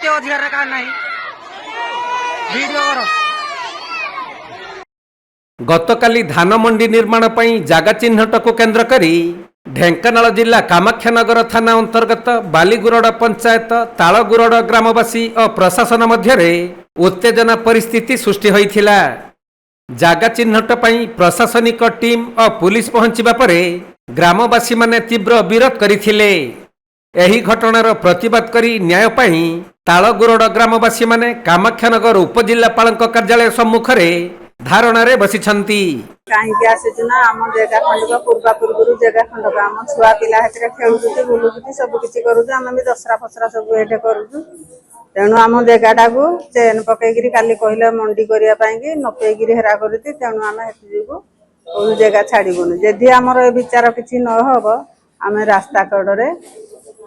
मत अधिकार का नहीं वीडियो करो। गतकाली धान मंडी निर्माण पई जागा चिन्हट को केन्द्र करी ढेंकानाल जिला कामाख्यानगर थाना अंतर्गत बालीगुरड़ पंचायत तालगुरड़ ग्रामवासी और प्रशासन मध्य उत्तेजना परिस्थिति सृष्टि होइथिला। जागा चिन्हट पई प्रशासनिक टीम और पुलिस पहुंचीबा परे ग्रामवासी माने तीव्र विरोध करिथिले। एही घटनार प्रतिवाद करी न्याय पाई तालगुरड़ ग्रामवासी माने कामाख्यानगर उपजिल्लापालक कार्यालय सम्मुख धारणा रे बसिछंती। कहीं आसीचुना आम जगह खंडक पूर्वा पूर्व जगह खंडक आम छुआ पिला हेतरे खेलुछुती बुलुछुती सब किछि करूछु आम भी दसरा फसरा सब एठे करूछु। तेणु आम जगहटा को चेन पकईकरी काली कहले मंडी करिया पाई कि नपेगिरी हेरा करती। तेणु आम हेतु जुगु कोन जगह छाड़ीबुनु जदि आमर ए विचार किछि न होबो आम रास्ता कड़रे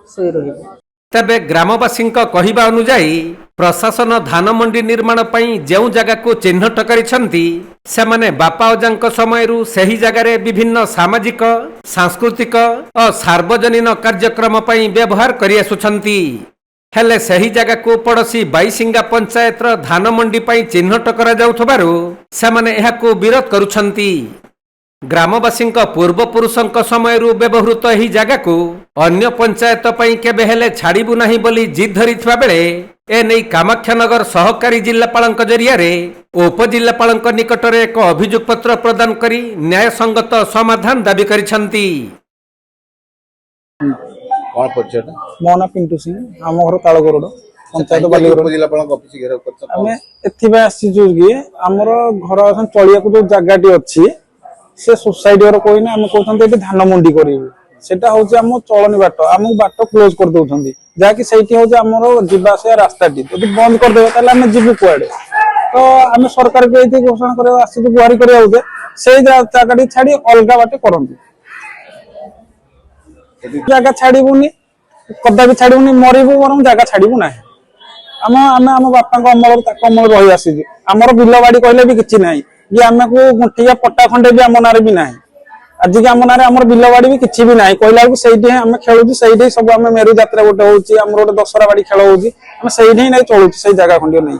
सोई रहिबु। तबे ग्रामवासी कहवा अनुजाई प्रशासन धान मंडी निर्माण पई जेउ जगह को चिन्हट करिसंती सेमाने बापा अजांक समयरु सही जगह विभिन्न सामाजिक सांस्कृतिक और सार्वजनिक कार्यक्रम पई व्यवहार करि आसुछंती। हेले सही जगह को पड़ोसी बाईसिंगा पंचायत धान मंडी पई चिन्हट करा जाउथबारु सेमाने एहाकु विरोध करुछंती। ग्रामवासी पूर्वपुरुषों समय व्यवहृत यही जगह को अन्य पंचायत पई केबे हेले छाड़ीबु नहीं बोली जिद धरिथिबा बेले एने कामाख्यानगर सहकारी जिलापाल जरिया उपजिलापाल निकट में एक अभियोग पत्र प्रदान करी न्याय संगत समाधान दाबी करिसंती। मो ना पिंटू सिंह आम घर तालगोरड पंचायत बालीगोरड एथिबे आसीजु कि हमर घर चलिया को जो जगहटी अछि से सोसाइटी रो कोइना हम कहथन एठी धान मंडी करिवु सेटा होचे हम चलनी बाट हम बाट क्लोज कर दउथंदी जाकि सेठी होचे हमरो जिबा से रास्ताटी यदि बंद कर देबे ताले हम जिबु कुआडे। तो हम सरकार के एठी घोषणा करे आसी गुहारी करे आउते सेई जगहटी छाडी अलगा बाटे करंती जगह छाड़ीबुनी कदा भी छाड़ीबुनी मरिबु वरम जगह छाड़ीबु नाही। हम बापा अमल तक अमल रही आसी आमर बिल बाड़ी कहले भी किछि नाही ये आम को गुंठिया पट्टा खंडे भी आम नारे भी ना आज के आम नारे आम बिल बाड़ी भी किसी भी ना कहला से आम खेलुँ से सब आम मेरु जात्रा गोटे होमर गोटे दशहरा बाड़ी खेल होती चलुँ से जगह खंड नहीं।